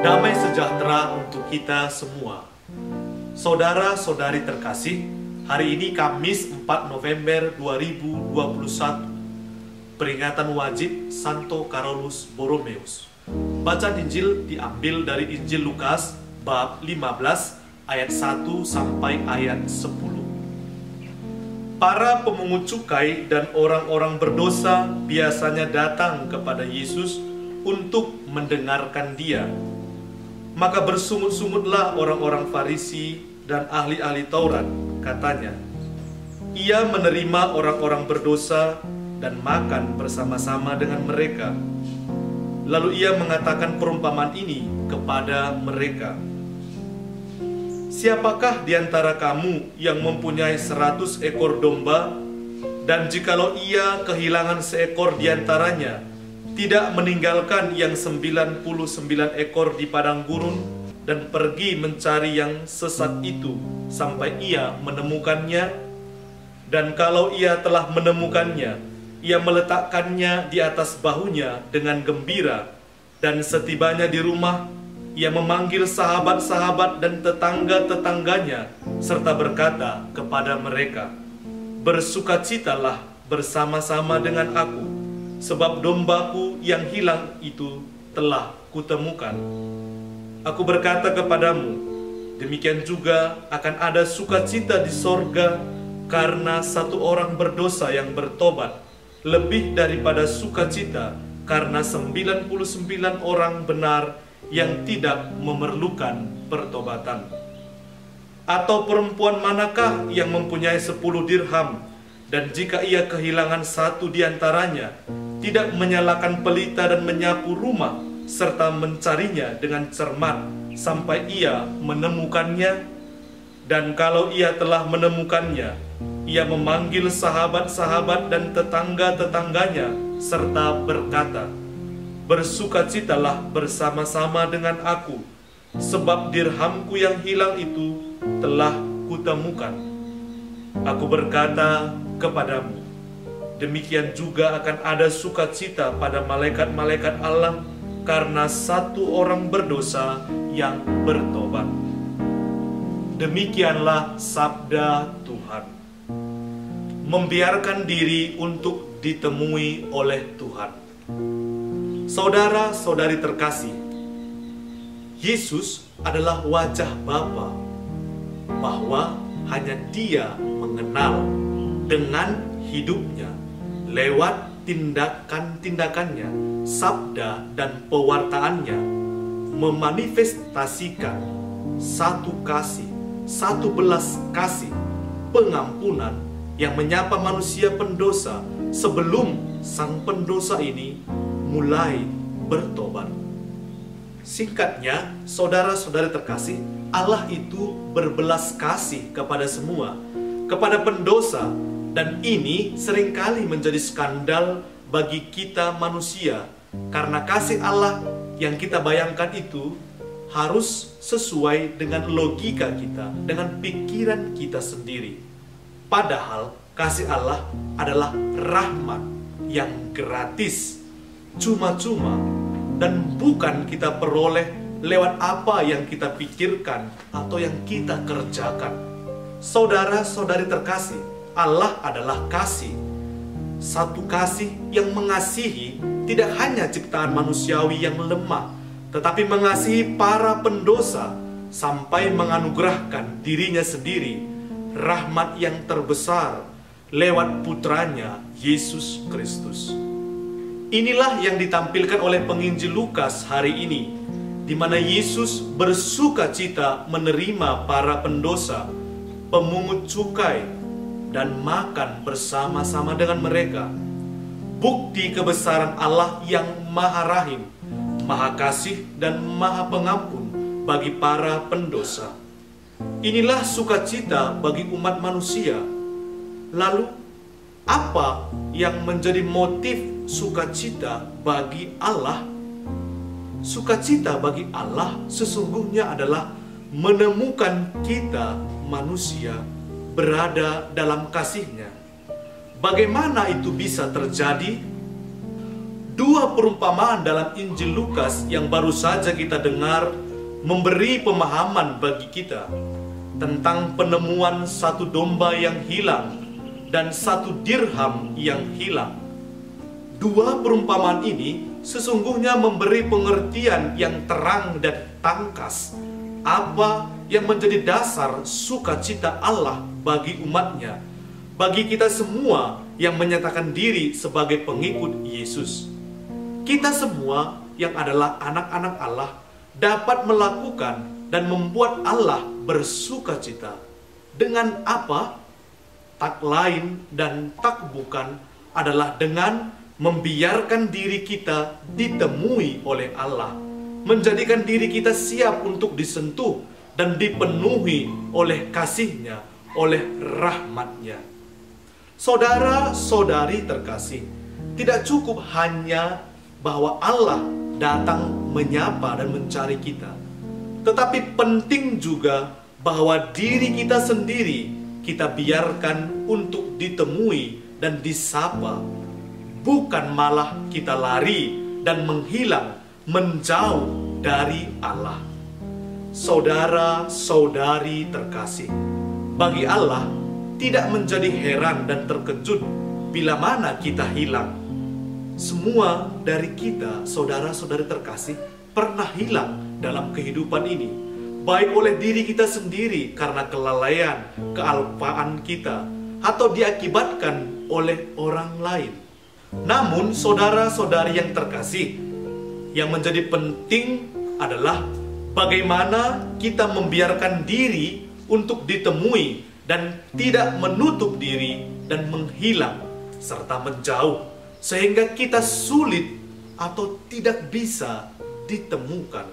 Damai sejahtera untuk kita semua. Saudara-saudari terkasih, hari ini Kamis 4 November 2021, peringatan wajib Santo Carolus Borromeus. Bacaan Injil diambil dari Injil Lukas bab 15 ayat 1 sampai ayat 10. Para pemungut cukai dan orang-orang berdosa biasanya datang kepada Yesus untuk mendengarkan Dia. Maka bersungut-sungutlah orang-orang Farisi dan ahli-ahli Taurat, katanya, Ia menerima orang-orang berdosa dan makan bersama-sama dengan mereka. Lalu Ia mengatakan perumpamaan ini kepada mereka. Siapakah di antara kamu yang mempunyai 100 ekor domba, dan jikalau ia kehilangan seekor di antaranya, tidak meninggalkan yang 99 ekor di padang gurun dan pergi mencari yang sesat itu sampai ia menemukannya? Dan kalau ia telah menemukannya, ia meletakkannya di atas bahunya dengan gembira, dan setibanya di rumah, ia memanggil sahabat-sahabat dan tetangga-tetangganya, serta berkata kepada mereka, Bersukacitalah bersama-sama dengan aku, sebab dombaku yang hilang itu telah kutemukan. Aku berkata kepadamu, demikian juga akan ada sukacita di sorga karena satu orang berdosa yang bertobat, lebih daripada sukacita karena 99 orang benar yang tidak memerlukan pertobatan. Atau perempuan manakah yang mempunyai 10 dirham, dan jika ia kehilangan satu di antaranya, tidak menyalakan pelita dan menyapu rumah, serta mencarinya dengan cermat sampai ia menemukannya? Dan kalau ia telah menemukannya, ia memanggil sahabat-sahabat dan tetangga-tetangganya, serta berkata, Bersukacitalah bersama-sama dengan aku, sebab dirhamku yang hilang itu telah kutemukan. Aku berkata kepadamu, demikian juga akan ada sukacita pada malaikat-malaikat Allah karena satu orang berdosa yang bertobat. Demikianlah sabda Tuhan. Membiarkan diri untuk ditemui oleh Tuhan. Saudara-saudari terkasih, Yesus adalah wajah Bapa, bahwa hanya Dia mengenal dengan hidupnya, lewat tindakan-tindakannya, sabda dan pewartaannya, memanifestasikan satu kasih, satu belas kasih, pengampunan yang menyapa manusia pendosa sebelum sang pendosa ini mulai bertobat. Singkatnya, saudara-saudari terkasih, Allah itu berbelas kasih kepada semua, kepada pendosa, dan ini seringkali menjadi skandal bagi kita manusia, karena kasih Allah yang kita bayangkan itu harus sesuai dengan logika kita, dengan pikiran kita sendiri. Padahal kasih Allah adalah rahmat yang gratis, cuma-cuma, dan bukan kita peroleh lewat apa yang kita pikirkan atau yang kita kerjakan. Saudara-saudari terkasih, Allah adalah kasih. Satu kasih yang mengasihi tidak hanya ciptaan manusiawi yang lemah, tetapi mengasihi para pendosa sampai menganugerahkan dirinya sendiri rahmat yang terbesar lewat putranya Yesus Kristus. Inilah yang ditampilkan oleh penginjil Lukas hari ini, di mana Yesus bersukacita menerima para pendosa, pemungut cukai, dan makan bersama-sama dengan mereka. Bukti kebesaran Allah yang Maha Rahim, Maha Kasih, dan Maha Pengampun bagi para pendosa. Inilah sukacita bagi umat manusia. Lalu, apa yang menjadi motif sukacita bagi Allah? Sukacita bagi Allah sesungguhnya adalah menemukan kita manusia berada dalam kasih-Nya. Bagaimana itu bisa terjadi? Dua perumpamaan dalam Injil Lukas yang baru saja kita dengar memberi pemahaman bagi kita tentang penemuan satu domba yang hilang dan satu dirham yang hilang. Dua perumpamaan ini sesungguhnya memberi pengertian yang terang dan tangkas apa yang menjadi dasar sukacita Allah bagi umatnya, bagi kita semua yang menyatakan diri sebagai pengikut Yesus. Kita semua yang adalah anak-anak Allah dapat melakukan dan membuat Allah bersukacita. Dengan apa? Tak lain dan tak bukan adalah dengan membiarkan diri kita ditemui oleh Allah, menjadikan diri kita siap untuk disentuh dan dipenuhi oleh kasih-Nya, oleh rahmat-Nya. Saudara-saudari terkasih, tidak cukup hanya bahwa Allah datang menyapa dan mencari kita, tetapi penting juga bahwa diri kita sendiri kita biarkan untuk ditemui dan disapa, bukan malah kita lari dan menghilang menjauh dari Allah. Saudara-saudari terkasih, bagi Allah tidak menjadi heran dan terkejut bila mana kita hilang. Semua dari kita, saudara-saudari terkasih, pernah hilang dalam kehidupan ini, baik oleh diri kita sendiri karena kelalaian, kealpaan kita, atau diakibatkan oleh orang lain. Namun, saudara-saudari yang terkasih, yang menjadi penting adalah bagaimana kita membiarkan diri untuk ditemui dan tidak menutup diri dan menghilang serta menjauh, sehingga kita sulit atau tidak bisa ditemukan.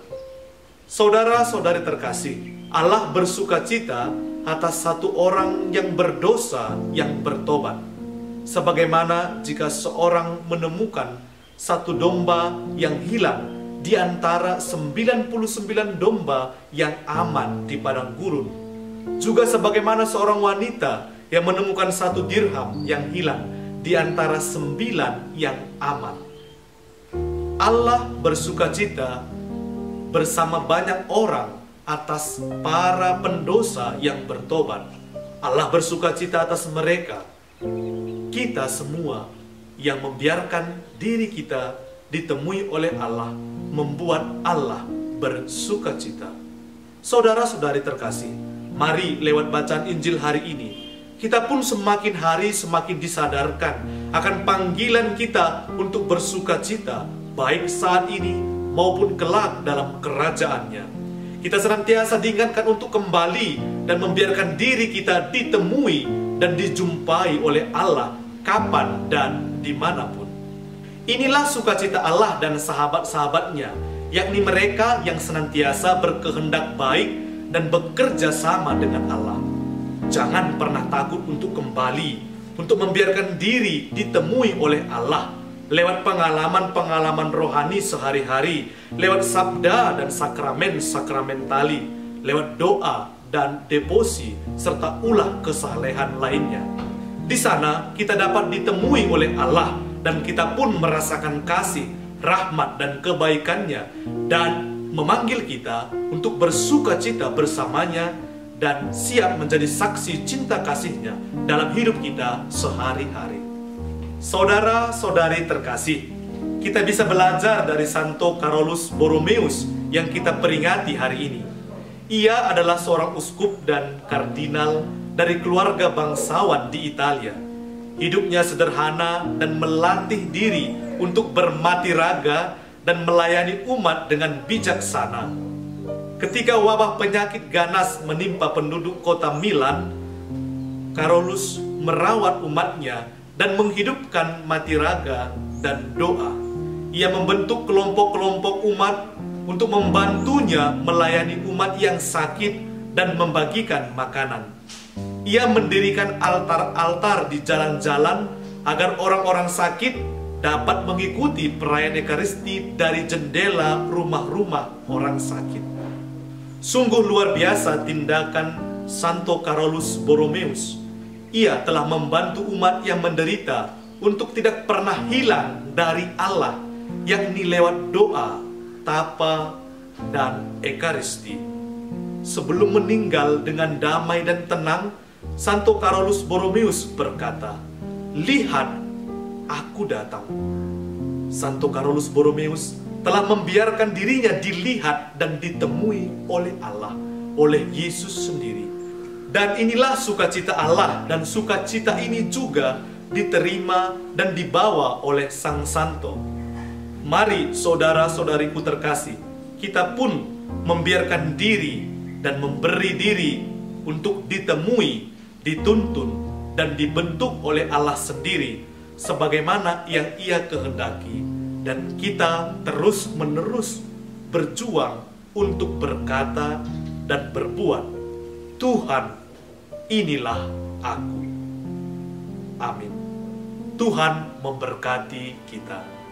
Saudara-saudari terkasih, Allah bersukacita atas satu orang yang berdosa yang bertobat. Sebagaimana jika seorang menemukan satu domba yang hilang di antara 99 domba yang aman di padang gurun. Juga sebagaimana seorang wanita yang menemukan satu dirham yang hilang di antara 9 yang aman. Allah bersukacita bersama banyak orang atas para pendosa yang bertobat. Allah bersukacita atas mereka. Kita semua yang membiarkan diri kita ditemui oleh Allah membuat Allah bersukacita. Saudara-saudari terkasih, mari lewat bacaan Injil hari ini kita pun semakin hari semakin disadarkan akan panggilan kita untuk bersukacita, baik saat ini maupun kelak dalam kerajaannya. Kita senantiasa diingatkan untuk kembali dan membiarkan diri kita ditemui dan dijumpai oleh Allah kapan dan dimanapun. Inilah sukacita Allah dan sahabat-sahabatnya, yakni mereka yang senantiasa berkehendak baik dan bekerja sama dengan Allah. Jangan pernah takut untuk kembali, untuk membiarkan diri ditemui oleh Allah lewat pengalaman-pengalaman rohani sehari-hari, lewat sabda dan sakramen-sakramen tali, lewat doa dan devosi, serta ulah kesalehan lainnya. Di sana kita dapat ditemui oleh Allah dan kita pun merasakan kasih, rahmat dan kebaikannya, dan memanggil kita untuk bersukacita bersamanya dan siap menjadi saksi cinta kasihnya dalam hidup kita sehari-hari. Saudara-saudari terkasih, kita bisa belajar dari Santo Carolus Borromeus yang kita peringati hari ini. Ia adalah seorang uskup dan kardinal dari keluarga bangsawan di Italia. Hidupnya sederhana dan melatih diri untuk bermati raga dan melayani umat dengan bijaksana. Ketika wabah penyakit ganas menimpa penduduk kota Milan, Carolus merawat umatnya dan menghidupkan mati raga dan doa. Ia membentuk kelompok-kelompok umat untuk membantunya melayani umat yang sakit dan membagikan makanan. Ia mendirikan altar-altar di jalan-jalan agar orang-orang sakit dapat mengikuti perayaan Ekaristi dari jendela rumah-rumah orang sakit. Sungguh luar biasa tindakan Santo Carolus Borromeus. Ia telah membantu umat yang menderita untuk tidak pernah hilang dari Allah yakni lewat doa, tapa, dan ekaristi. Sebelum meninggal dengan damai dan tenang, Santo Carolus Borromeus berkata, "Lihat, aku datang." Santo Carolus Borromeus telah membiarkan dirinya dilihat dan ditemui oleh Allah, oleh Yesus sendiri. Dan inilah sukacita Allah, dan sukacita ini juga diterima dan dibawa oleh Sang Santo. Mari saudara-saudariku terkasih, kita pun membiarkan diri dan memberi diri untuk ditemui, dituntun, dan dibentuk oleh Allah sendiri sebagaimana yang Ia kehendaki, dan kita terus-menerus berjuang untuk berkata dan berbuat, "Tuhan, inilah aku." Amin. Tuhan memberkati kita.